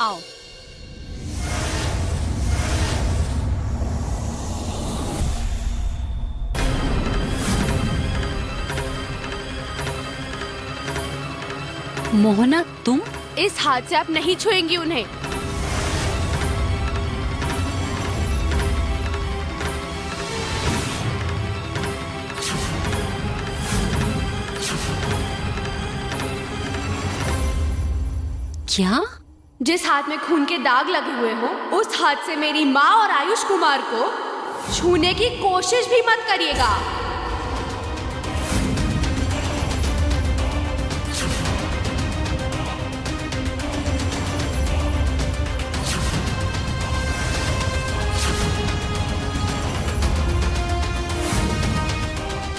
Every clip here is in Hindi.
आओ। मोहना, तुम इस हाथ से आप नहीं छुएंगी उन्हें। क्या? जिस हाथ में खून के दाग लगे हुए हो, उस हाथ से मेरी माँ और आयुष कुमार को छूने की कोशिश भी मत करिएगा।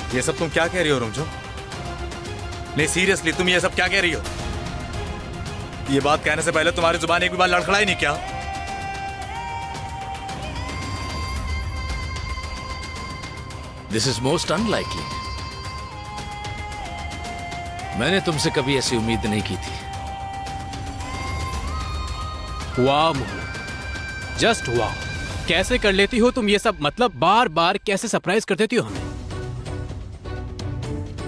ये सब तुम क्या कह रही हो रुमझुम? नहीं सीरियसली, तुम ये सब क्या कह रही हो? ये बात कहने से पहले तुम्हारी जुबान एक भी बार लड़खड़ाई नहीं क्या? This is most unlikely. मैंने तुमसे कभी ऐसी उम्मीद नहीं की थी। वाह मोहना, जस्ट वाह। कैसे कर लेती हो तुम ये सब? मतलब बार बार कैसे सरप्राइज कर देती हो हमें?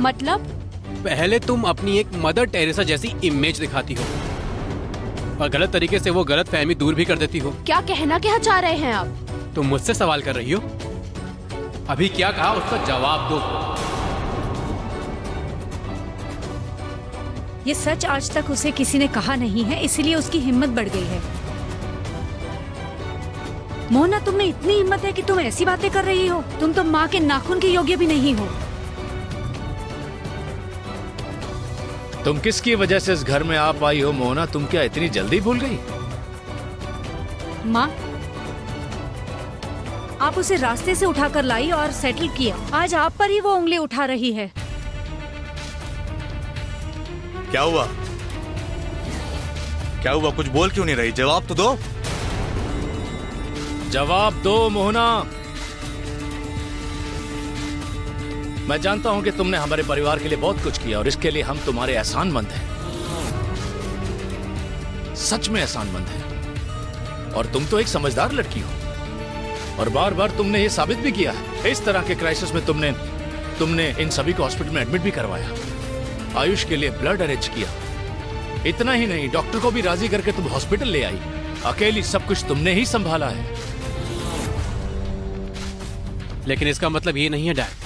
मतलब? पहले तुम अपनी एक मदर टेरेसा जैसी इमेज दिखाती हो और गलत तरीके से वो गलत फहमी दूर भी कर देती हो। क्या कहना क्या चाह रहे हैं आप? तुम मुझसे सवाल कर रही हो? अभी क्या कहा उसका जवाब दो। ये सच आज तक उसे किसी ने कहा नहीं है, इसीलिए उसकी हिम्मत बढ़ गई है। मोहना, तुम में इतनी हिम्मत है कि तुम ऐसी बातें कर रही हो? तुम तो माँ के नाखून के योग्य भी नहीं हो। तुम किसकी वजह से इस घर में आ पाई हो मोहना? तुम क्या इतनी जल्दी भूल गई? माँ, आप उसे रास्ते से उठाकर लाई और सेटल किया। आज आप पर ही वो उंगली उठा रही है। क्या हुआ? क्या हुआ? कुछ बोल क्यों नहीं रही? जवाब तो दो। जवाब दो मोहना। मैं जानता हूं कि तुमने हमारे परिवार के लिए बहुत कुछ किया और इसके लिए हम तुम्हारे एहसानमंद हैं। सच में एहसानमंद हैं। और तुम तो एक समझदार लड़की हो और बार बार तुमने ये साबित भी किया है। इस तरह के क्राइसिस में तुमने इन सभी को हॉस्पिटल में एडमिट भी करवाया, आयुष के लिए ब्लड अरेंज किया। इतना ही नहीं, डॉक्टर को भी राजी करके तुम हॉस्पिटल ले आई। अकेली सब कुछ तुमने ही संभाला है। लेकिन इसका मतलब ये नहीं है डैड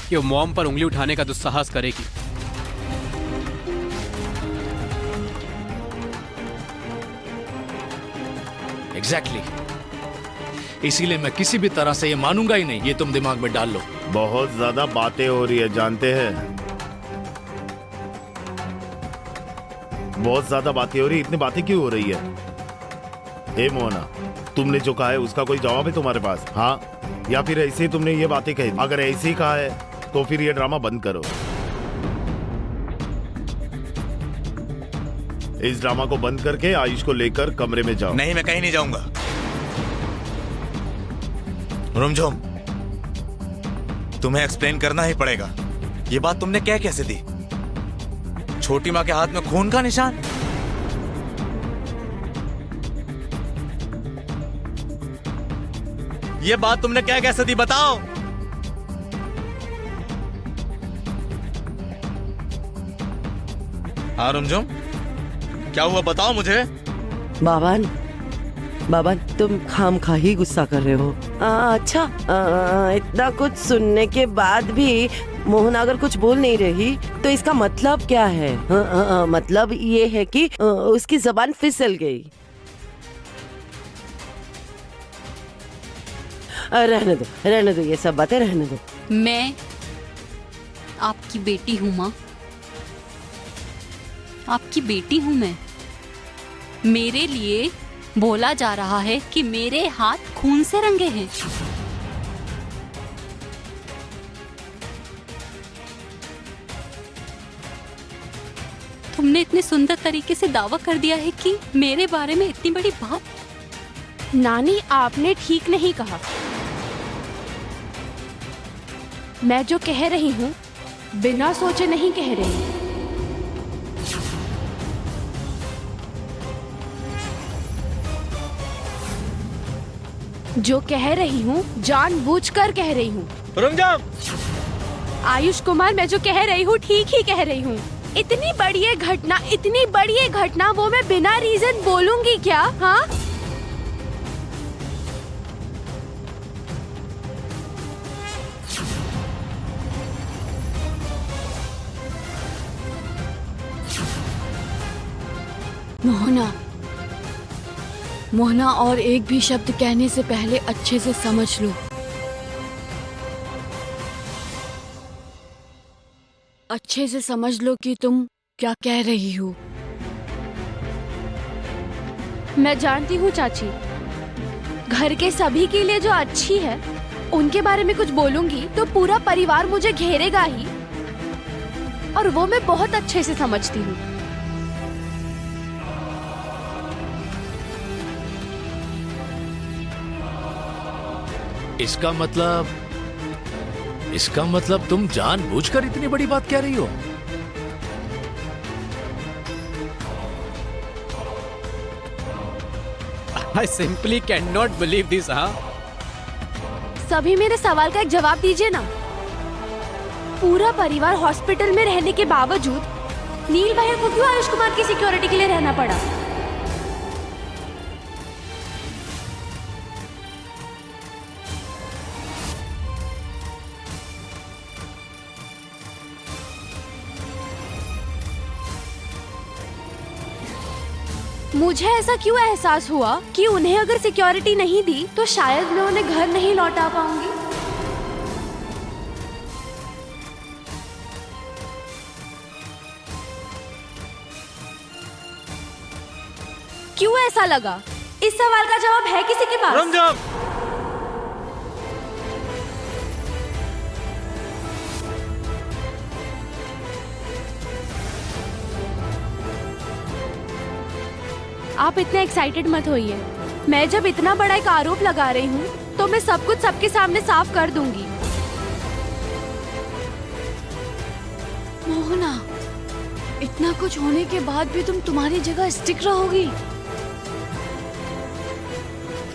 कि वो मॉम पर उंगली उठाने का दुस्साहस करेगी। एग्जैक्टली। इसीलिए मैं किसी भी तरह से ये मानूंगा ही नहीं। ये तुम दिमाग में डाल लो। बहुत ज्यादा बातें हो रही है, जानते हैं? बहुत ज्यादा बातें हो रही है। इतनी बातें क्यों हो रही है? हे मोहना, तुमने जो कहा है उसका कोई जवाब है तुम्हारे पास? हाँ, या फिर ऐसे ही तुमने ये बातें कही? अगर ऐसे ही कहा है तो फिर ये ड्रामा बंद करो। इस ड्रामा को बंद करके आयुष को लेकर कमरे में जाओ। नहीं, मैं कहीं नहीं जाऊंगा। रुमझुम, तुम्हें एक्सप्लेन करना ही पड़ेगा। ये बात तुमने क्या कैसे दी? छोटी माँ के हाथ में खून का निशान? ये बात तुमने क्या कैसे दी? बताओ। हाँ रुमझुम, क्या हुआ? बताओ मुझे। बाबा तुम खामखा ही गुस्सा कर रहे हो। अच्छा, इतना कुछ सुनने के बाद भी मोहना अगर कुछ बोल नहीं रही तो इसका मतलब क्या है? मतलब ये है कि उसकी जबान फिसल गई। रहने दो ये सब बातें, रहने दो। मैं आपकी बेटी हूँ माँ, आपकी बेटी हूँ मैं। मेरे लिए बोला जा रहा है कि मेरे हाथ खून से रंगे हैं। तुमने इतने सुंदर तरीके से दावा कर दिया है कि मेरे बारे में इतनी बड़ी बात। नानी, आपने ठीक नहीं कहा। मैं जो कह रही हूँ बिना सोचे नहीं कह रही। जो कह रही हूँ जानबूझकर कह रही हूँ। रुमझाम, आयुष कुमार, मैं जो कह रही हूँ ठीक ही कह रही हूँ। इतनी बड़ी ये घटना वो मैं बिना रीजन बोलूंगी क्या? हाँ, मोहना, और एक भी शब्द कहने से पहले अच्छे से समझ लो। अच्छे से समझ लो कि तुम क्या कह रही हो। मैं जानती हूँ चाची, घर के सभी के लिए जो अच्छी है उनके बारे में कुछ बोलूंगी तो पूरा परिवार मुझे घेरेगा ही, और वो मैं बहुत अच्छे से समझती हूँ। इसका मतलब तुम जानबूझकर इतनी बड़ी बात कह रही हो? I simply cannot believe this, हाँ? सभी मेरे सवाल का एक जवाब दीजिए ना। पूरा परिवार हॉस्पिटल में रहने के बावजूद नील भैया को क्यों आयुष कुमार की सिक्योरिटी के लिए रहना पड़ा? मुझे ऐसा क्यों एहसास हुआ कि उन्हें अगर सिक्योरिटी नहीं दी तो शायद मैं उन्हें घर नहीं लौटा पाऊंगी। क्यों ऐसा लगा? इस सवाल का जवाब है किसी के पास? रुमझाम, आप इतने एक्साइटेड मत होइए। मैं जब इतना बड़ा एक आरोप लगा रही हूँ तो मैं सब कुछ सबके सामने साफ कर दूंगी। मोहना, इतना कुछ होने के बाद भी तुम तुम्हारी जगह स्टिक रहोगी?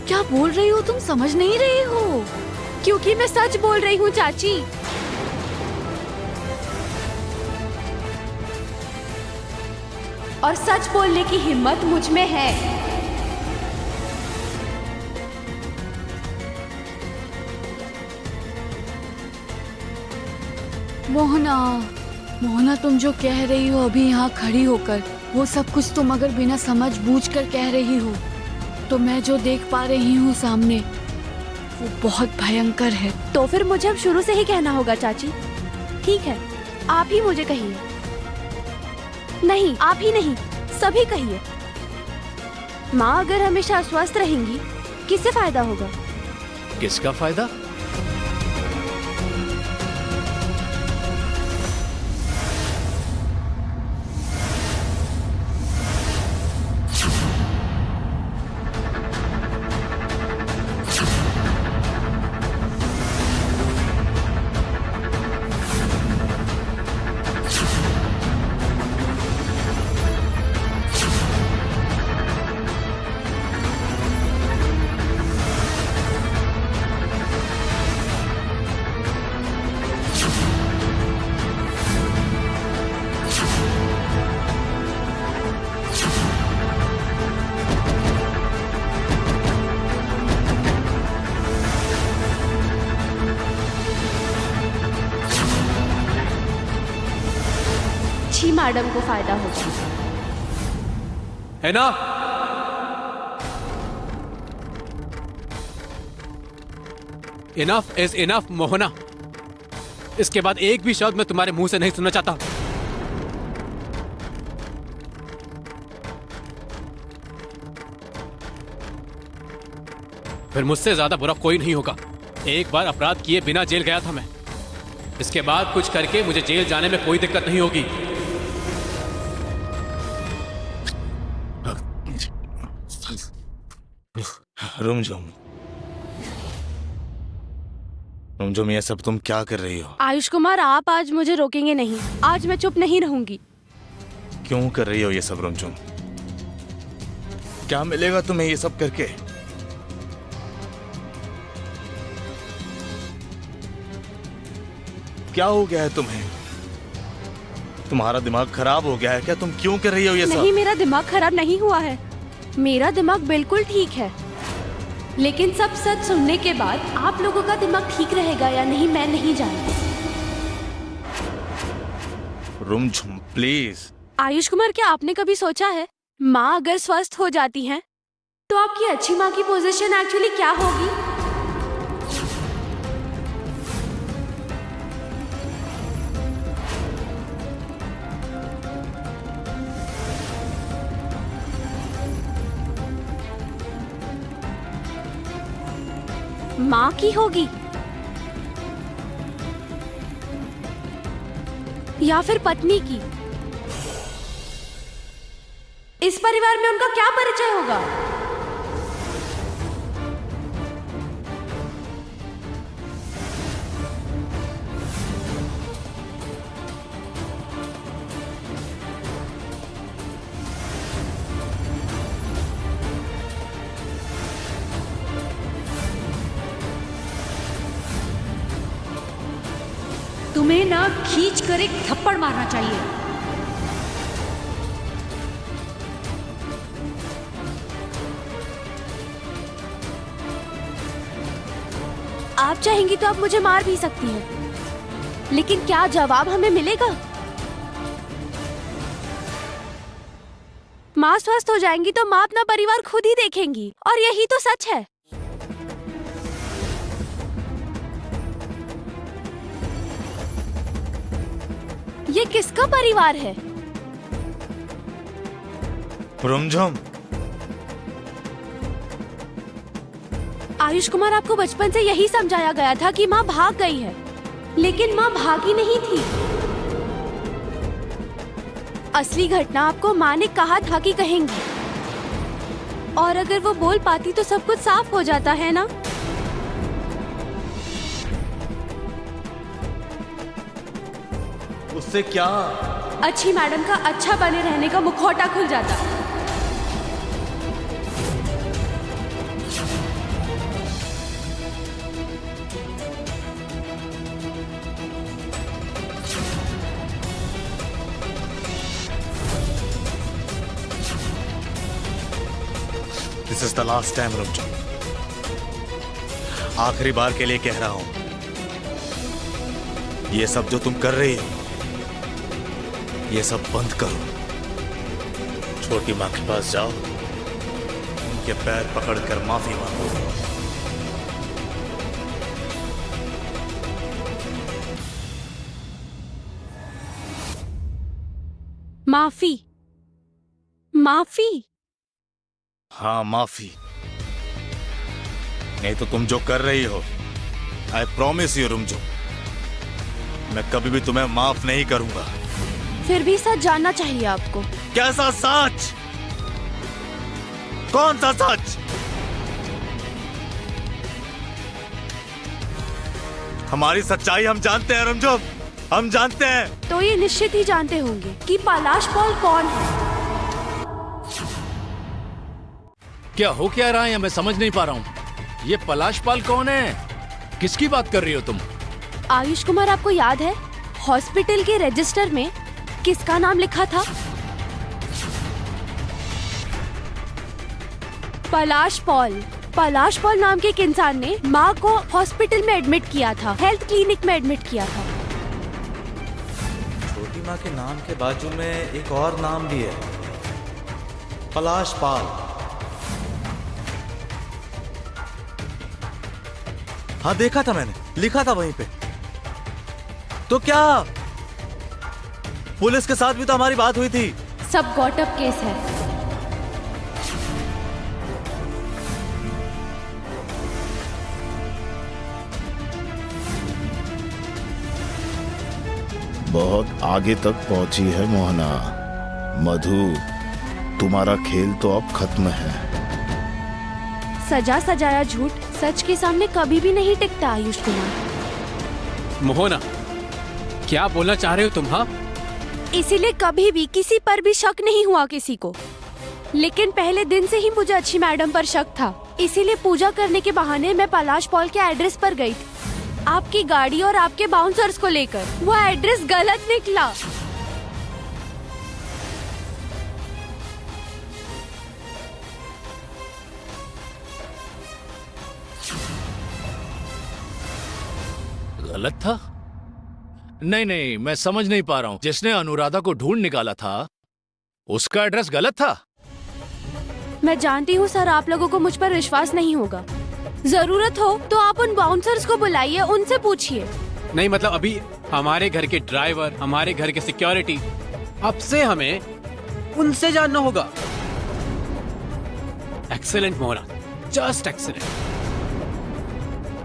क्या बोल रही हो तुम? समझ नहीं रही हो? क्योंकि मैं सच बोल रही हूँ चाची। और सच बोलने की हिम्मत मुझ में है। मोहना, तुम जो कह रही हो अभी यहाँ खड़ी होकर, वो सब कुछ तुम अगर बिना समझ बूझ कर कह रही हो तो मैं जो देख पा रही हूँ सामने वो बहुत भयंकर है। तो फिर मुझे अब शुरू से ही कहना होगा चाची। ठीक है, आप ही मुझे कहिए। नहीं, आप ही नहीं, सभी कहिए। माँ अगर हमेशा स्वस्थ रहेंगी, किससे फायदा होगा? किसका फायदा? अच्छी मैडम को फायदा होगा। Enough! Enough is enough, Mohana. इसके बाद एक भी शब्द मैं तुम्हारे मुंह से नहीं सुनना चाहता। फिर मुझसे ज्यादा बुरा कोई नहीं होगा। एक बार अपराध किए बिना जेल गया था मैं। इसके बाद कुछ करके मुझे जेल जाने में कोई दिक्कत नहीं होगी। रुमझाम, ये सब तुम क्या कर रही हो? आयुष कुमार, आप आज मुझे रोकेंगे नहीं। आज मैं चुप नहीं रहूंगी। क्यों कर रही हो ये सब रुमझाम? क्या मिलेगा तुम्हें ये सब करके? क्या हो गया है तुम्हें? तुम्हारा दिमाग खराब हो गया है क्या? तुम क्यों कर रही हो ये सब? नहीं, मेरा दिमाग खराब नहीं हुआ है। मेरा दिमाग बिल्कुल ठीक है। लेकिन सब सच सुनने के बाद आप लोगों का दिमाग ठीक रहेगा या नहीं मैं नहीं जानती। रुमझुम प्लीज। आयुष कुमार, क्या आपने कभी सोचा है माँ अगर स्वस्थ हो जाती हैं तो आपकी अच्छी माँ की पोजीशन एक्चुअली क्या होगी? माँ की होगी या फिर पत्नी की? इस परिवार में उनका क्या परिचय होगा? तुम्हें ना खींच कर एक थप्पड़ मारना चाहिए। आप चाहेंगी तो आप मुझे मार भी सकती हैं, लेकिन क्या जवाब हमें मिलेगा? माँ स्वस्थ हो जाएंगी तो माँ अपना परिवार खुद ही देखेंगी, और यही तो सच है। ये किसका परिवार है? रुमझुम, आयुष कुमार, आपको बचपन से यही समझाया गया था कि माँ भाग गई है, लेकिन माँ भागी नहीं थी। असली घटना आपको माँ ने कहा था कि कहेंगी, और अगर वो बोल पाती तो सब कुछ साफ हो जाता है ना? उससे क्या? अच्छी मैडम का अच्छा बने रहने का मुखौटा खुल जाता। This is the last time Rumjhum, आखिरी बार के लिए कह रहा हूं, ये सब जो तुम कर रही हो ये सब बंद करो। छोटी माँ के पास जाओ, उनके पैर पकड़कर माफी मांगो। माफी? माफी? हाँ, माफी। नहीं तो तुम जो कर रही हो, आई प्रॉमिस यू रुमझुम, मैं कभी भी तुम्हें माफ नहीं करूंगा। फिर भी सच जानना चाहिए आपको। कैसा सच? कौन सा सच? हमारी सच्चाई हम जानते हैं रुमझुम, हम जानते हैं। तो ये निश्चित ही जानते होंगे कि पलाश पॉल कौन है। क्या हो क्या रहा है मैं समझ नहीं पा रहा हूँ। ये पलाश पाल कौन है? किसकी बात कर रही हो तुम? आयुष कुमार, आपको याद है हॉस्पिटल के रजिस्टर में किसका नाम लिखा था? पलाश पॉल। पलाश पॉल नाम के एक इंसान ने माँ को हॉस्पिटल में एडमिट किया था, हेल्थ क्लिनिक में एडमिट किया था। छोटी माँ के नाम के बाजू में एक और नाम भी है, पलाश पाल। हाँ, देखा था मैंने, लिखा था वहीं पे। तो क्या पुलिस के साथ भी तो हमारी बात हुई थी। सब गॉटअप केस है। बहुत आगे तक पहुंची है मोहना। मधु, तुम्हारा खेल तो अब खत्म है। सजा सजाया झूठ सच के सामने कभी भी नहीं टिकता आयुष कुमार। मोहना, क्या बोलना चाह रहे हो तुम? हाँ, इसीलिए कभी भी किसी पर भी शक नहीं हुआ किसी को, लेकिन पहले दिन से ही मुझे अच्छी मैडम पर शक था। इसीलिए पूजा करने के बहाने मैं पलाश पॉल के एड्रेस पर गई थी। आपकी गाड़ी और आपके बाउंसर्स को लेकर। वो एड्रेस गलत निकला। गलत था? नहीं नहीं, मैं समझ नहीं पा रहा हूं। जिसने अनुराधा को ढूंढ निकाला था उसका एड्रेस गलत था। मैं जानती हूँ सर, आप लोगों को मुझ पर विश्वास नहीं होगा। जरूरत हो तो आप उन बाउंसर्स को बुलाइए, उनसे पूछिए। नहीं मतलब अभी हमारे घर के ड्राइवर, हमारे घर के सिक्योरिटी, अब से हमें उनसे जानना होगा। Excellent Mohana, just excellent.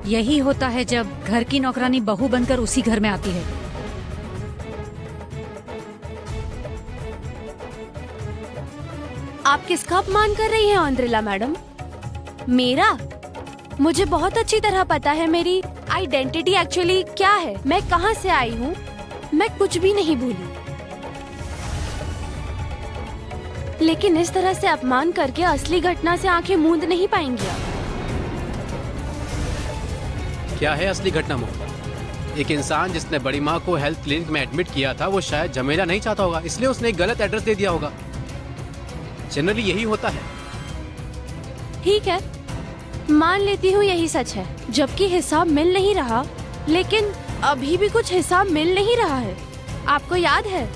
यही होता है जब घर की नौकरानी बहू बनकर उसी घर में आती है। आप किसका अपमान कर रही हैं ऑन्ड्रेला मैडम? मेरा? मुझे बहुत अच्छी तरह पता है मेरी आइडेंटिटी एक्चुअली क्या है, मैं कहाँ से आई हूँ। मैं कुछ भी नहीं भूली, लेकिन इस तरह से अपमान करके असली घटना से आंखें मूंद नहीं पाएंगी आप। क्या है असली घटना मोहना? एक इंसान जिसने बड़ी माँ को हेल्थ क्लिनिक में एडमिट किया था, वो शायद झमेला नहीं चाहता होगा, इसलिए उसने एक गलत एड्रेस दे दिया होगा। जनरली यही होता है। ठीक है, मान लेती हूँ यही सच है, जबकि हिसाब मिल नहीं रहा। लेकिन अभी भी कुछ हिसाब मिल नहीं रहा है। आपको याद है,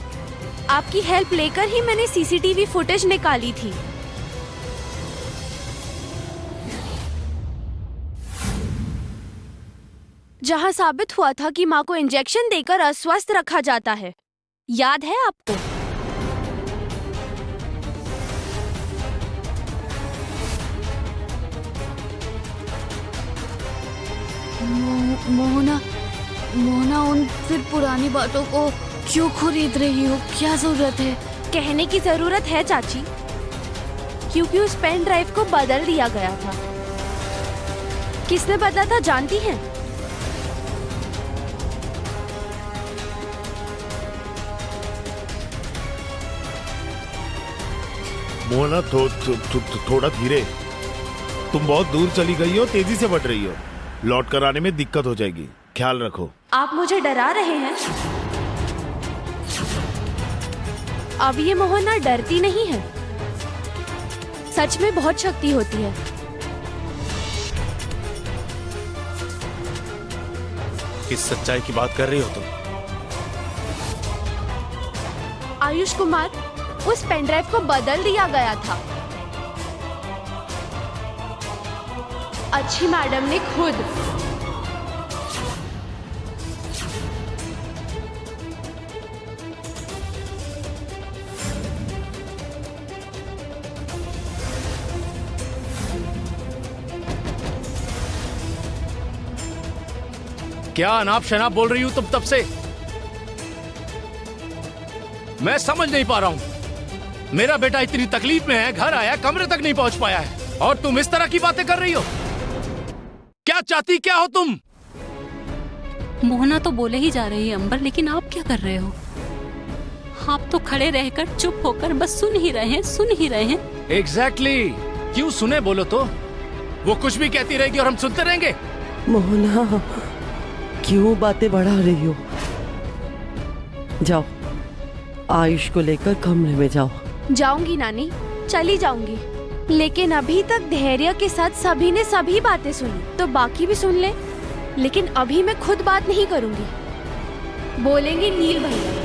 आपकी हेल्प लेकर ही मैंने सीसीटीवी फुटेज निकाली थी। जहाँ साबित हुआ था कि माँ को इंजेक्शन देकर अस्वस्थ रखा जाता है। याद है आपको? मोहना उन फिर पुरानी बातों को क्यों खरीद रही हो? क्या जरूरत है? कहने की जरूरत है चाची, क्योंकि उस पेन ड्राइव को बदल दिया गया था। किसने बदला था जानती हैं? मोहना थोड़ा धीरे। तुम बहुत दूर चली गई हो, तेजी से बढ़ रही हो। लौट कर आने में दिक्कत हो जाएगी, ख्याल रखो। आप मुझे डरा रहे हैं? अब ये मोहना डरती नहीं है। सच में बहुत शक्ति होती है। किस सच्चाई की बात कर रही हो तुम? आयुष कुमार, उस पेन ड्राइव को बदल दिया गया था। अच्छी मैडम ने खुद। क्या अनाप शनाप बोल रही हूं तुम तब से? मैं समझ नहीं पा रहा हूं। मेरा बेटा इतनी तकलीफ में है, घर आया कमरे तक नहीं पहुंच पाया है, और तुम इस तरह की बातें कर रही हो। क्या चाहती क्या हो तुम? मोहना तो बोले ही जा रही है अंबर, लेकिन आप क्या कर रहे हो? आप तो खड़े रहकर चुप होकर बस सुन ही रहे हैं। एग्जैक्टली। क्यों सुने? बोलो तो। वो कुछ भी कहती रहेगी और हम सुनते रहेंगे। मोहना, क्यों बातें बढ़ा रही हो? जाओ, आयुष को लेकर कमरे में जाओ। जाऊंगी नानी, चली जाऊंगी, लेकिन अभी तक धैर्य के साथ सभी ने सभी बातें सुनी, तो बाकी भी सुन ले। लेकिन अभी मैं खुद बात नहीं करूंगी, बोलेंगे नील भैया।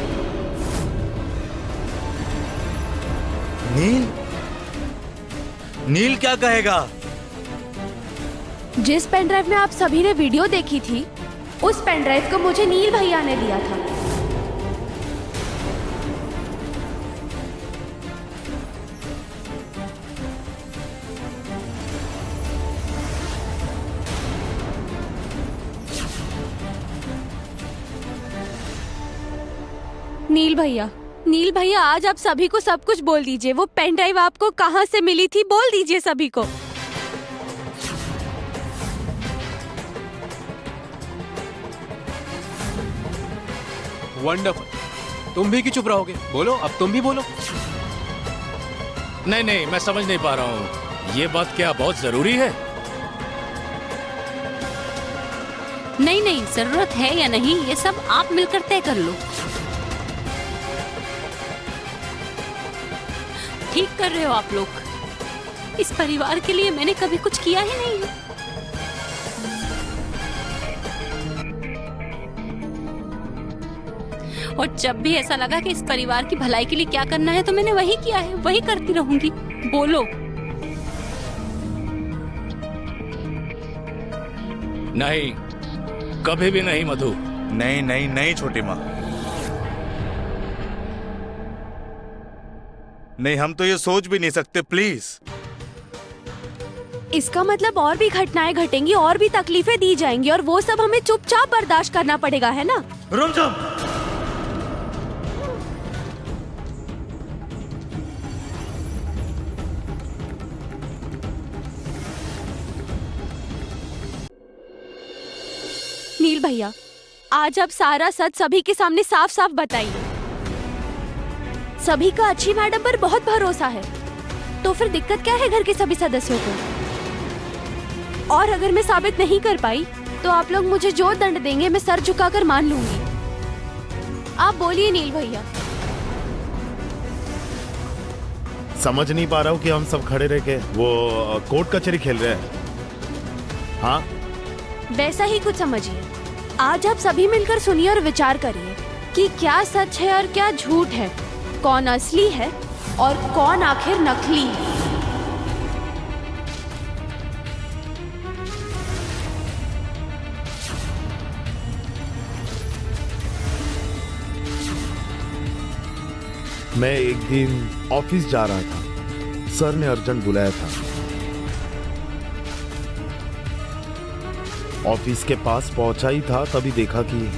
नील क्या कहेगा? जिस पेन ड्राइव में आप सभी ने वीडियो देखी थी, उस पेन ड्राइव को मुझे नील भैया ने दिया था। नील भैया, आज आप सभी को सब कुछ बोल दीजिए। वो पेन ड्राइव आपको कहाँ से मिली थी, बोल दीजिए सभी को। वंडरफुल। तुम भी क्यों चुप रहोगे? बोलो, अब तुम भी बोलो। नहीं, मैं समझ नहीं पा रहा हूँ। ये बात क्या बहुत जरूरी है? नहीं नहीं, जरूरत है या नहीं ये सब आप मिलकर तय कर लो। ठीक कर रहे हो आप लोग। इस परिवार के लिए मैंने कभी कुछ किया ही नहीं है। और जब भी ऐसा लगा कि इस परिवार की भलाई के लिए क्या करना है तो मैंने वही किया है, वही करती रहूंगी। बोलो। नहीं, कभी भी नहीं मधु। नहीं नहीं नहीं छोटी माँ, नहीं, हम तो ये सोच भी नहीं सकते। प्लीज। इसका मतलब और भी घटनाएं घटेंगी और भी तकलीफें दी जाएंगी और वो सब हमें चुपचाप बर्दाश्त करना पड़ेगा, है ना? रुक जाओ। नील भैया, आज आप सारा सच सभी के सामने साफ साफ बताइए। सभी का अच्छी मैडम पर बहुत भरोसा है, तो फिर दिक्कत क्या है घर के सभी सदस्यों को? और अगर मैं साबित नहीं कर पाई तो आप लोग मुझे जो दंड देंगे मैं सर झुकाकर मान लूंगी। आप बोलिए नील भैया। समझ नहीं पा रहा हूँ कि हम सब खड़े रह के वो कोर्ट कचहरी खेल रहे हैं। हाँ, वैसा ही कुछ समझिए। आज आप सभी मिलकर सुनिए और विचार करिए कि क्या सच है और क्या झूठ है, कौन असली है और कौन आखिर नकली है। मैं एक दिन ऑफिस जा रहा था, सर ने अर्जेंट बुलाया था। ऑफिस के पास पहुंचा ही था तभी देखा कि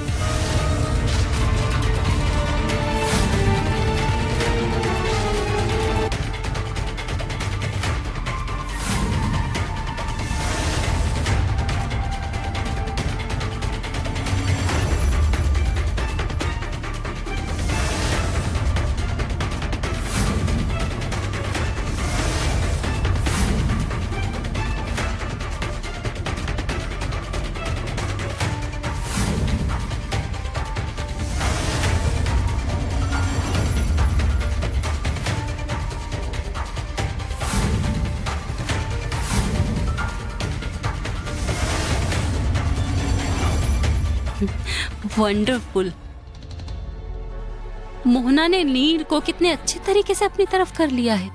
वंडरफुल। मोहना ने नील को कितने अच्छे तरीके से अपनी तरफ कर लिया है।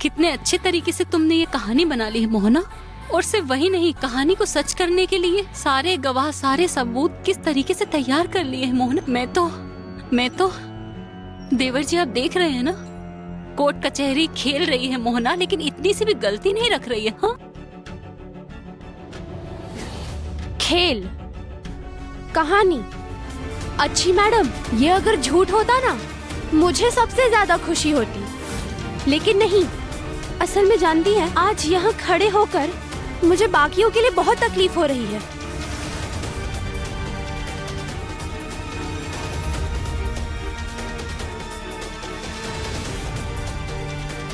कितने अच्छे तरीके से तुमने ये कहानी बना ली है मोहना। और सिर्फ वही नहीं, कहानी को सच करने के लिए सारे गवाह, सारे सबूत किस तरीके से तैयार कर लिए हैं मोहना। मैं तो देवर जी, आप देख रहे हैं ना, कोर्ट कचहरी खेल रही है मोहना, लेकिन इतनी सी भी गलती नहीं रख रही है। हाँ, खेल, कहानी। अच्छी मैडम, ये अगर झूठ होता ना मुझे सबसे ज्यादा खुशी होती, लेकिन नहीं। असल में जानती है, आज यहाँ खड़े होकर मुझे बाकियों के लिए बहुत तकलीफ हो रही है।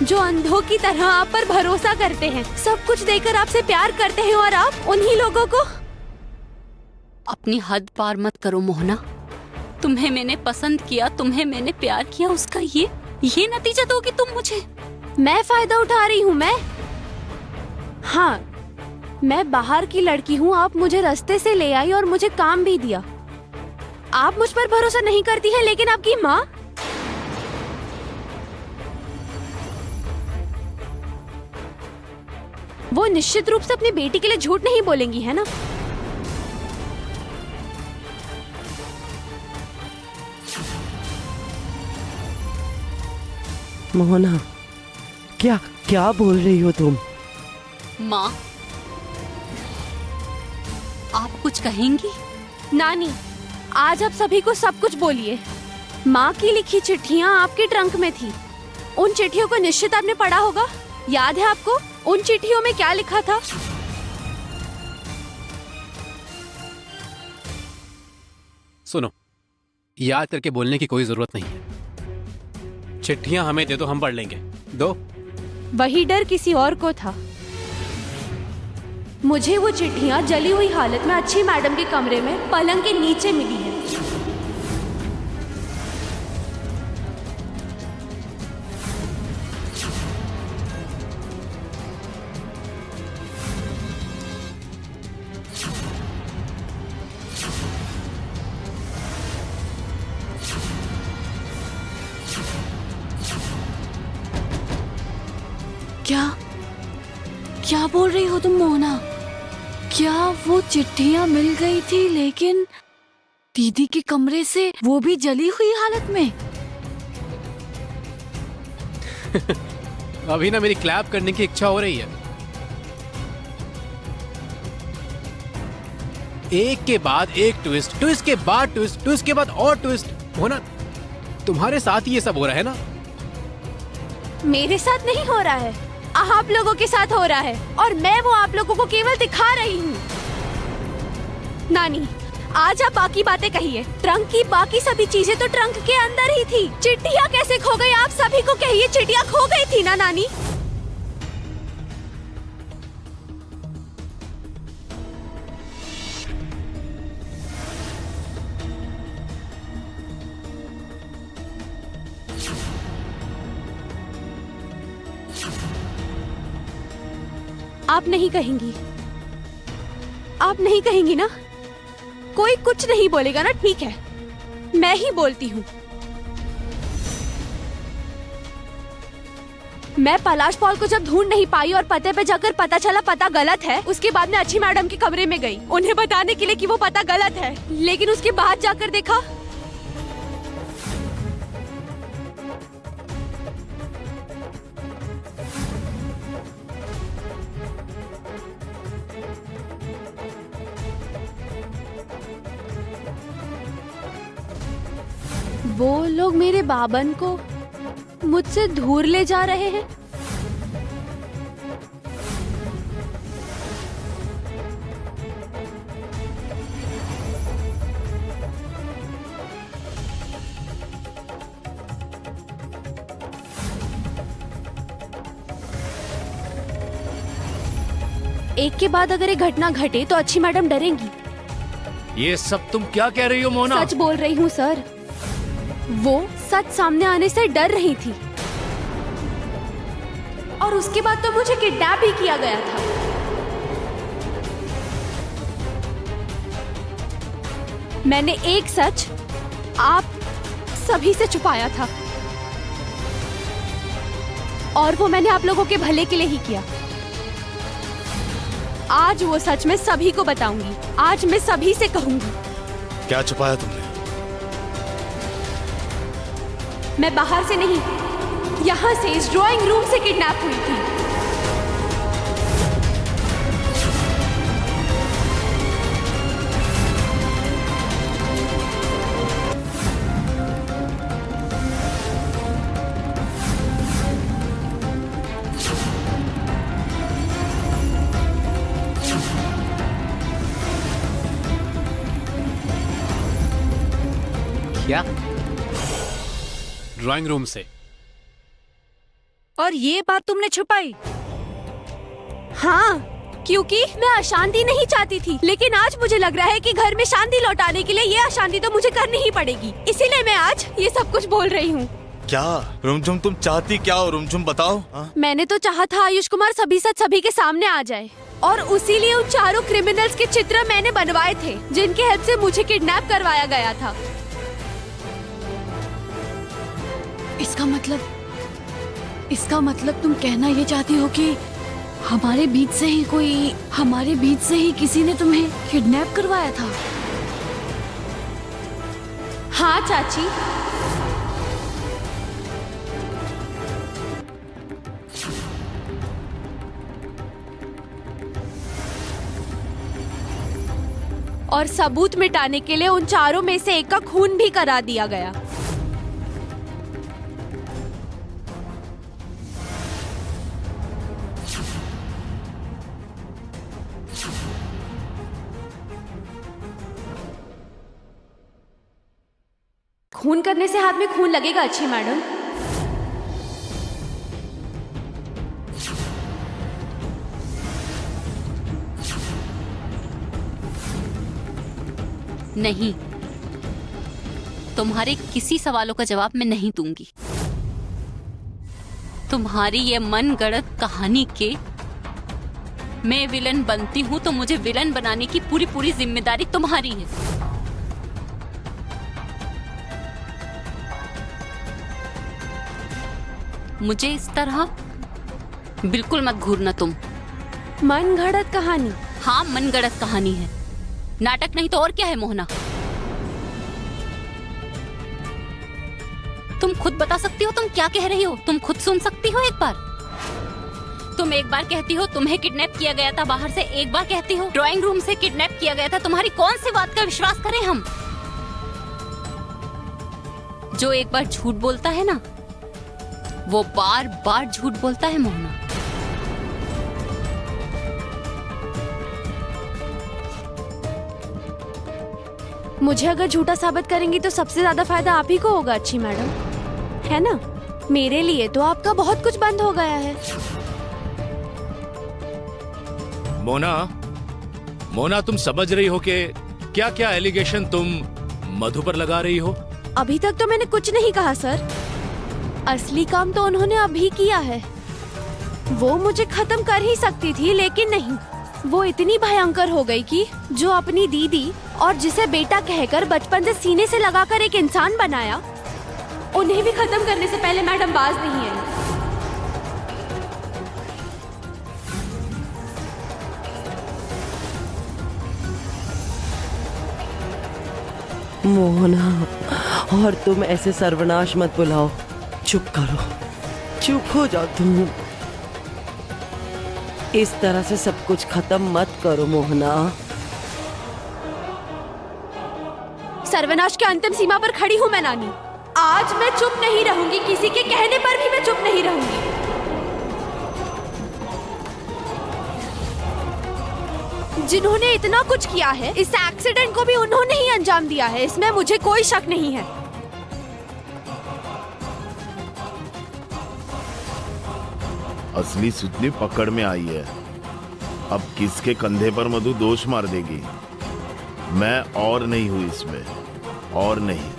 जो अंधों की तरह आप पर भरोसा करते हैं, सब कुछ देकर आपसे प्यार करते हैं, और आप उन्हीं लोगों को। अपनी हद पार मत करो मोहना। तुम्हें मैंने पसंद किया, तुम्हें मैंने प्यार किया, उसका ये नतीजा दोगी तुम मुझे? मैं फायदा उठा रही हूँ? हाँ, मैं बाहर की लड़की हूँ। आप मुझे रास्ते से ले आई और मुझे काम भी दिया। आप मुझ पर भरोसा नहीं करती है, लेकिन आपकी माँ। वो निश्चित रूप से अपनी बेटी के लिए झूठ नहीं बोलेंगी, है ना? मोहना, क्या बोल रही हो तुम? माँ, आप कुछ कहेंगी? नानी, आज आप सभी को सब कुछ बोलिए। माँ की लिखी चिट्ठियाँ आपके ट्रंक में थी। उन चिट्ठियों को निश्चित आपने पढ़ा होगा। याद है आपको उन चिट्ठियों में क्या लिखा था? सुनो, याद करके बोलने की कोई जरूरत नहीं है। चिट्ठियां हमें दे दो, हम पढ़ लेंगे। दो। वही डर किसी और को था। मुझे वो चिट्ठियाँ जली हुई हालत में अच्छी मैडम के कमरे में पलंग के नीचे मिली है। क्या बोल रही हो तुम मोहना? क्या वो चिट्ठियां मिल गई थी लेकिन दीदी के कमरे से, वो भी जली हुई हालत में? अभी ना मेरी क्लैप करने की इच्छा हो रही है। एक के बाद एक ट्विस्ट, ट्विस्ट के बाद ट्विस्ट, ट्विस्ट के बाद और ट्विस्ट। हो ना, तुम्हारे साथ ही ये सब हो रहा है ना? मेरे साथ नहीं हो रहा है, आप लोगों के साथ हो रहा है, और मैं वो आप लोगों को केवल दिखा रही हूँ। नानी, आज आप बाकी बातें कहिए। ट्रंक की बाकी सभी चीजें तो ट्रंक के अंदर ही थी। चिट्ठियाँ कैसे खो गई? आप सभी को कहिए, चिट्ठियाँ खो गई थी ना नानी? आप नहीं कहेंगी? आप नहीं कहेंगी ना? कोई कुछ नहीं बोलेगा ना? ठीक है, मैं ही बोलती हूँ। मैं पलाश पॉल को जब ढूंढ नहीं पाई और पते पे जाकर पता चला पता गलत है, उसके बाद मैं अच्छी मैडम के कमरे में गई उन्हें बताने के लिए कि वो पता गलत है, लेकिन उसके बाद जाकर देखा वो लोग मेरे बाबन को मुझसे दूर ले जा रहे हैं। एक के बाद अगर ये घटना घटे तो अच्छी मैडम डरेंगी। ये सब तुम क्या कह रही हो मोना? सच बोल रही हूँ सर, वो सच सामने आने से डर रही थी और उसके बाद तो मुझे किडनैप भी किया गया था। मैंने एक सच आप सभी से छुपाया था और वो मैंने आप लोगों के भले के लिए ही किया। आज वो सच मैं सभी को बताऊंगी। आज मैं सभी से कहूंगी। क्या छुपाया तुमने? मैं बाहर से नहीं, यहाँ से, इस ड्राइंग रूम से किडनैप हुई थी। क्या? ड्राइंग रूम से? और ये बात तुमने छुपाई? हाँ, क्योंकि मैं अशांति नहीं चाहती थी, लेकिन आज मुझे लग रहा है कि घर में शांति लौटाने के लिए ये अशांति तो मुझे करनी ही पड़ेगी। इसीलिए मैं आज ये सब कुछ बोल रही हूँ। क्या रुमझुम, तुम चाहती क्या हो? रुमझुम बताओ। हा? मैंने तो चाहा था आयुष कुमार सभी सच सभी के सामने आ जाए, और उसीलिए उन चारों क्रिमिनल्स के चित्र मैंने बनवाए थे जिनके हेल्प से मुझे किडनैप करवाया गया था। इसका मतलब तुम कहना ये चाहती हो कि हमारे बीच से ही किसी ने तुम्हें किडनैप करवाया था? हाँ चाची, और सबूत मिटाने के लिए उन चारों में से एक का खून भी करा दिया गया। खून करने से हाथ में खून लगेगा अच्छी मैडम? नहीं, तुम्हारे किसी सवालों का जवाब मैं नहीं दूंगी। तुम्हारी ये मन गढ़ंत कहानी के मैं विलन बनती हूँ तो मुझे विलन बनाने की पूरी पूरी जिम्मेदारी तुम्हारी है। मुझे इस तरह बिल्कुल मत घूरना तुम। मन घड़त कहानी? हाँ, मन गढ़ंत कहानी है, नाटक नहीं तो और क्या है मोहना। तुम खुद बता सकती हो तुम क्या कह रही हो? तुम खुद सुन सकती हो एक बार? तुम एक बार कहती हो तुम्हें किडनैप किया गया था बाहर से, एक बार कहती हो ड्राइंग रूम से किडनैप किया गया था। तुम्हारी कौन सी बात का विश्वास करें हम? जो एक बार झूठ बोलता है ना, वो बार बार झूठ बोलता है मोहना। मुझे अगर झूठा साबित करेंगी तो सबसे ज्यादा फायदा आप ही को होगा अच्छी मैडम, है ना? मेरे लिए तो आपका बहुत कुछ बंद हो गया है। मोना तुम समझ रही हो कि क्या क्या एलिगेशन तुम मधु पर लगा रही हो? अभी तक तो मैंने कुछ नहीं कहा सर। असली काम तो उन्होंने अभी किया है। वो मुझे खत्म कर ही सकती थी, लेकिन नहीं, वो इतनी भयंकर हो गई कि जो अपनी दीदी और जिसे बेटा कहकर बचपन से सीने से लगाकर एक इंसान बनाया, उन्हें भी खत्म करने से पहले मैडम बाज नहीं आई। मोहना, और तुम ऐसे सर्वनाश मत बुलाओ। चुप करो, चुप हो जाओ तुम। इस तरह से सब कुछ खत्म मत करो मोहना। सर्वनाश के अंतिम सीमा पर खड़ी हूँ मैं नानी। आज मैं चुप नहीं रहूंगी, किसी के कहने पर भी मैं चुप नहीं रहूंगी। जिन्होंने इतना कुछ किया है, इस एक्सीडेंट को भी उन्होंने ही अंजाम दिया है, इसमें मुझे कोई शक नहीं है। असली सुतली पकड़ में आई है। अब किसके कंधे पर मधु दोष मार देगी? मैं और नहीं हूं इसमें, और नहीं।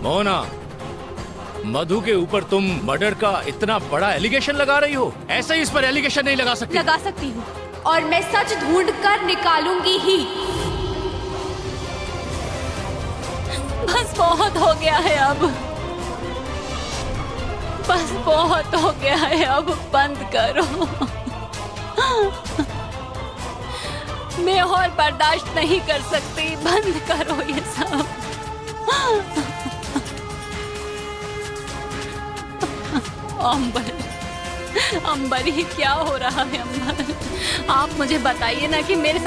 मोना, मधु के ऊपर तुम मर्डर का इतना बड़ा एलिगेशन लगा रही हो? ऐसे ही इस पर एलिगेशन नहीं लगा सकती? लगा सकती हूँ, और मैं सच ढूंढ कर निकालूंगी ही। बस बहुत हो गया है अब, बस बहुत हो गया है अब, बंद करो। मैं और बर्दाश्त नहीं कर सकती, बंद करो ये सब। अंबर ही क्या हो रहा है अंबर? आप मुझे बताइए ना कि मेरे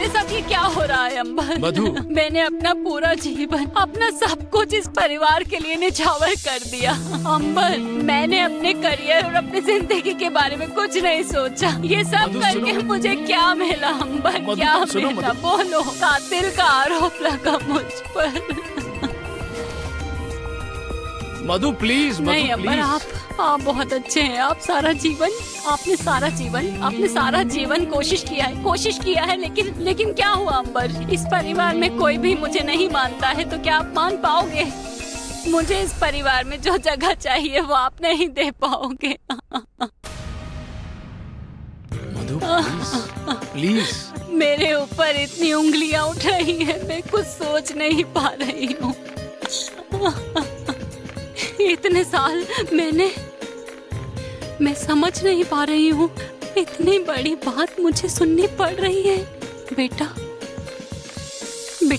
साथ ये क्या हो रहा है अंबर? मधु, मैंने अपना पूरा जीवन, अपना सब कुछ इस परिवार के लिए निछावर कर दिया अंबर। मैंने अपने करियर और अपनी जिंदगी के बारे में कुछ नहीं सोचा। ये सब करके मुझे क्या मिला अंबर? क्या मिला? बोलो। कातिल का आरोप लगा मुझ पर। मधु प्लीज, नहीं अंबर, आप बहुत अच्छे हैं। आपने सारा जीवन कोशिश किया है, लेकिन क्या हुआ अंबर? इस परिवार में कोई भी मुझे नहीं मानता है, तो क्या आप मान पाओगे? मुझे इस परिवार में जो जगह चाहिए वो आप नहीं दे पाओगे। मधु प्लीज। मेरे ऊपर इतनी उंगलियां उठ रही है, मैं कुछ सोच नहीं पा रही हूँ। इतने साल मैं समझ नहीं पा रही हूँ। इतनी बड़ी बात मुझे सुननी पड़ रही है। बेटा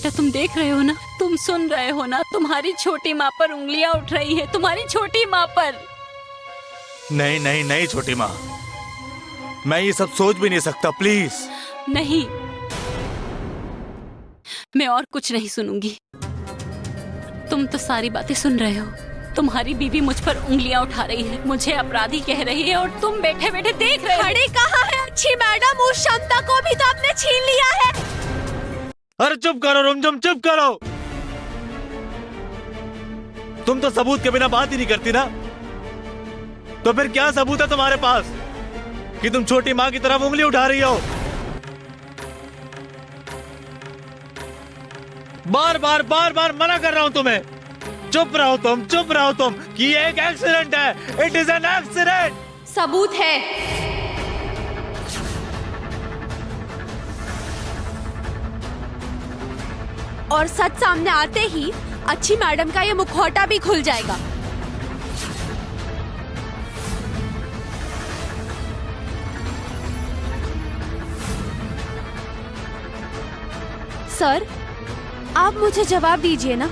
तुम देख रहे हो ना, तुम सुन रहे हो ना, तुम्हारी छोटी माँ पर उंगलियां उठ रही है, तुम्हारी छोटी माँ पर। नहीं नहीं नहीं छोटी माँ, मैं ये सब सोच भी नहीं सकता, प्लीज। नहीं, मैं और कुछ नहीं सुनूंगी। तुम तो सारी बातें सुन रहे हो। तुम्हारी बीवी मुझ पर उंगलियां उठा रही है, मुझे अपराधी कह रही है, और तुम बैठे बैठे देख रहे हो। खड़ी कहाँ है अच्छी मैडम? उस क्षमता को भी तो आपने छीन लिया है। अरे चुप करो रुमझुम, चुप करो। तुम तो सबूत के बिना बात ही नहीं करती ना, तो फिर क्या सबूत है तुम्हारे पास कि तुम छोटी माँ की तरफ उंगली उठा रही हो? बार बार मना कर रहा हूं तुम्हें। चुप रहो तुम कि ये एक एक्सीडेंट है। It is an accident. सबूत है। और सच सामने आते ही अच्छी मैडम का ये मुखौटा भी खुल जाएगा। सर, आप मुझे जवाब दीजिए ना।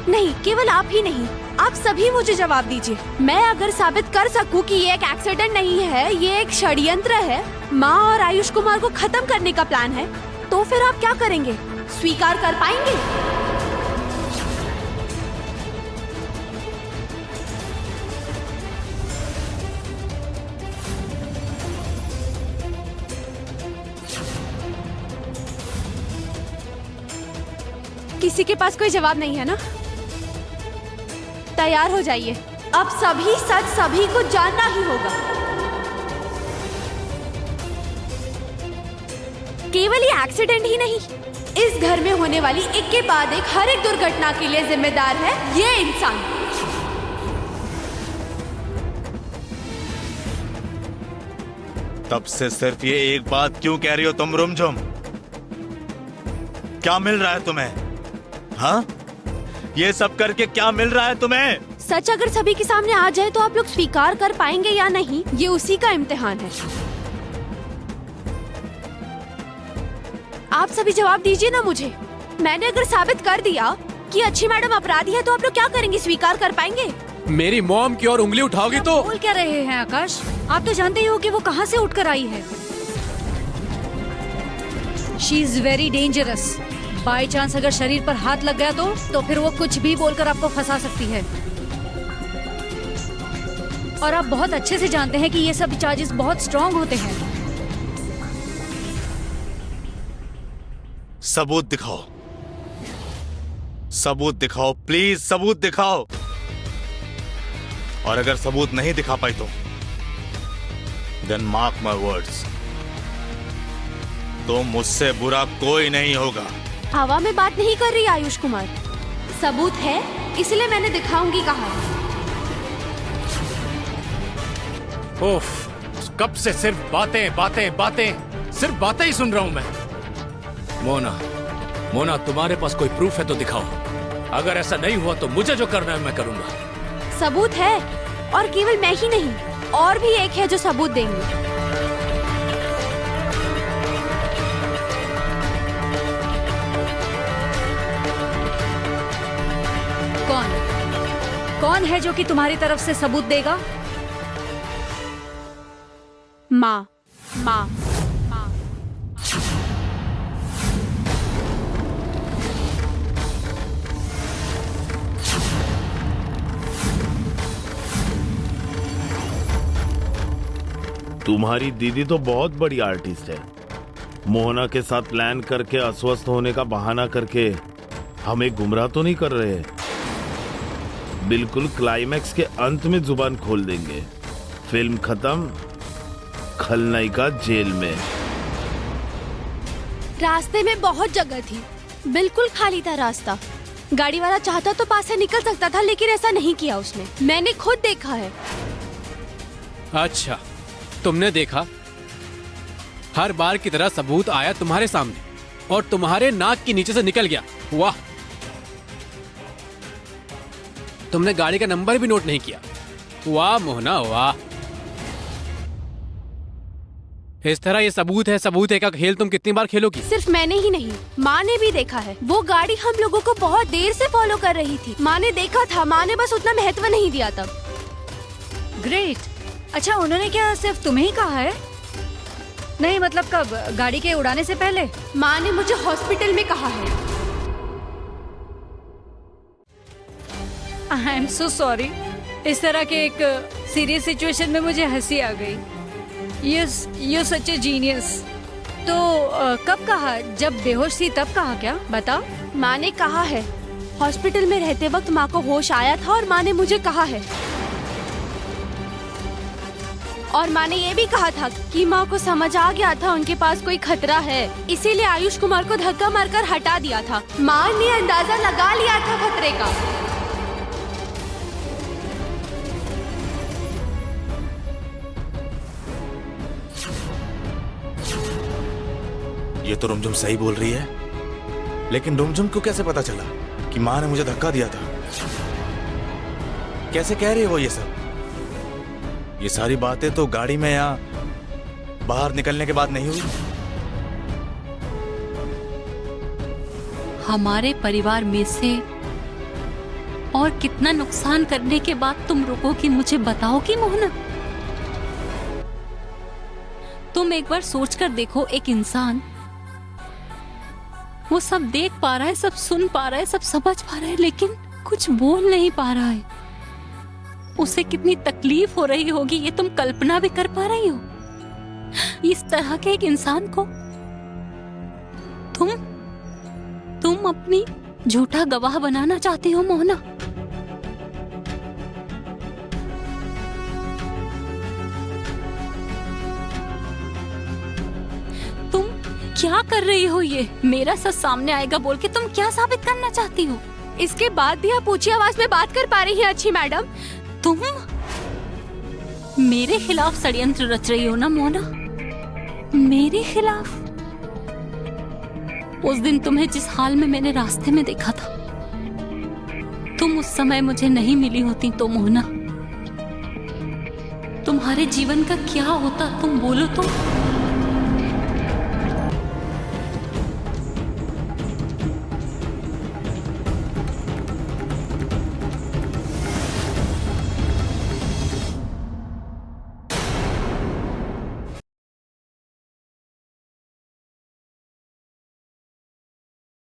नहीं, केवल आप ही नहीं, आप सभी मुझे जवाब दीजिए। मैं अगर साबित कर सकूं कि ये एक एक्सीडेंट नहीं है, ये एक षड्यंत्र है, माँ और आयुष कुमार को खत्म करने का प्लान है, तो फिर आप क्या करेंगे? स्वीकार कर पाएंगे? किसी के पास कोई जवाब नहीं है ना? तैयार हो जाइए। अब सभी सच सभी को जानना ही होगा। केवल ये एक्सीडेंट ही नहीं, इस घर में होने वाली एक के बाद एक हर एक दुर्घटना के लिए जिम्मेदार है ये इंसान। तब से सिर्फ ये एक बात क्यों कह रही हो तुम रुमझुम? क्या मिल रहा है तुम्हें? हाँ, ये सब करके क्या मिल रहा है तुम्हें? सच अगर सभी के सामने आ जाए तो आप लोग स्वीकार कर पाएंगे या नहीं, ये उसी का इम्तिहान है। आप सभी जवाब दीजिए ना मुझे। मैंने अगर साबित कर दिया कि अच्छी मैडम अपराधी है तो आप लोग क्या करेंगे? स्वीकार कर पाएंगे? मेरी मॉम की ओर उंगली उठाओगी तो? बोल क्या रहे हैं आकाश? आप तो जानते ही हो कि वो कहाँ से उठकर आई है। She is very dangerous. By chance अगर शरीर पर हाथ लग गया तो फिर वो कुछ भी बोलकर आपको फंसा सकती है। और आप बहुत अच्छे से जानते हैं कि ये सब चार्जेस बहुत स्ट्रॉन्ग होते हैं। सबूत दिखाओ, सबूत दिखाओ, प्लीज सबूत दिखाओ। और अगर सबूत नहीं दिखा पाई तो देन मार्क माय वर्ड्स, तो मुझसे बुरा कोई नहीं होगा। हवा में बात नहीं कर रही आयुष कुमार, सबूत है इसलिए मैंने दिखाऊंगी कहा। ओफ, कब से सिर्फ बातें, सिर्फ बातें ही सुन रहा हूं मैं। मोना, तुम्हारे पास कोई प्रूफ है तो दिखाओ। अगर ऐसा नहीं हुआ तो मुझे जो करना है मैं करूंगा। सबूत है, और केवल मैं ही नहीं, और भी एक है जो सबूत देंगे। कौन है जो कि तुम्हारी तरफ से सबूत देगा? माँ। तुम्हारी दीदी तो बहुत बड़ी आर्टिस्ट है। मोहना के साथ प्लान करके अस्वस्थ होने का बहाना करके हमें गुमराह तो नहीं कर रहे? बिल्कुल क्लाइमैक्स के अंत में जुबान खोल देंगे। फिल्म खत्म, खलनायिका जेल में। रास्ते में बहुत जगह थी, बिल्कुल खाली था रास्ता। गाड़ी वाला चाहता तो पास से निकल सकता था, लेकिन ऐसा नहीं किया उसने। मैंने खुद देखा है। अच्छा, तुमने देखा? हर बार की तरह सबूत आया तुम्हारे सामने और तुम्हारे नाक के नीचे से निकल गया। वाह, तुमने गाड़ी का नंबर भी नोट नहीं किया। वाह मोहना, वाह। इस तरह ये सबूत है का खेल तुम कितनी बार खेलोगी? सिर्फ मैंने ही नहीं, माँ ने भी देखा है। वो गाड़ी हम लोगों को बहुत देर से फॉलो कर रही थी। माँ ने देखा था, माँ ने बस उतना महत्व नहीं दिया तब। ग्रेट। अच्छा, उन्होंने क्या सिर्फ तुम्हें ही कहा है? नहीं मतलब कब? गाड़ी के उड़ाने से पहले? माँ ने मुझे हॉस्पिटल में कहा है। I am so sorry. इस तरह के एक सीरियस सिचुएशन में मुझे हंसी आ गई। Yes, you such A genius. तो कब कहा? जब बेहोश थी तब कहा क्या? बताओ। माँ ने कहा है, हॉस्पिटल में रहते वक्त माँ को होश आया था और माँ ने मुझे कहा है। और माँ ने ये भी कहा था कि माँ को समझ आ गया था उनके पास कोई खतरा है, इसीलिए आयुष कुमार को धक्का मारकर हटा दिया था। माँ ने अंदाजा लगा लिया था खतरे का। ये तो रुमझुम सही बोल रही है, लेकिन रुमझुम को कैसे पता चला कि माँ ने मुझे धक्का दिया था? कैसे कह रही है वो ये सब? ये सारी बातें तो गाड़ी में या बाहर निकलने के बाद नहीं हुई। हमारे परिवार में से और कितना नुकसान करने के बाद तुम रुकोगी मुझे बताओगी मोहना? तुम एक बार सोचकर देखो, एक इंसान वो सब देख पा रहा है, सब सुन पा रहा है, सब समझ पा रहा है, लेकिन कुछ बोल नहीं पा रहा है। उसे कितनी तकलीफ हो रही होगी ये तुम कल्पना भी कर पा रही हो? इस तरह के एक इंसान को तुम अपनी झूठा गवाह बनाना चाहती हो मोहना? तुम क्या कर रही हो? ये मेरा सच सामने आएगा बोल के तुम क्या साबित करना चाहती हो? इसके बाद भी आप ऊंची आवाज में बात कर पा रही हैं अच्छी मैडम? तुम मेरे खिलाफ षड्यंत्र रच रही हो ना मोना? मेरे खिलाफ? उस दिन तुम्हें जिस हाल में मैंने रास्ते में देखा था, तुम उस समय मुझे नहीं मिली होती तो मोना, तुम्हारे जीवन का क्या होता? तुम बोलो तो।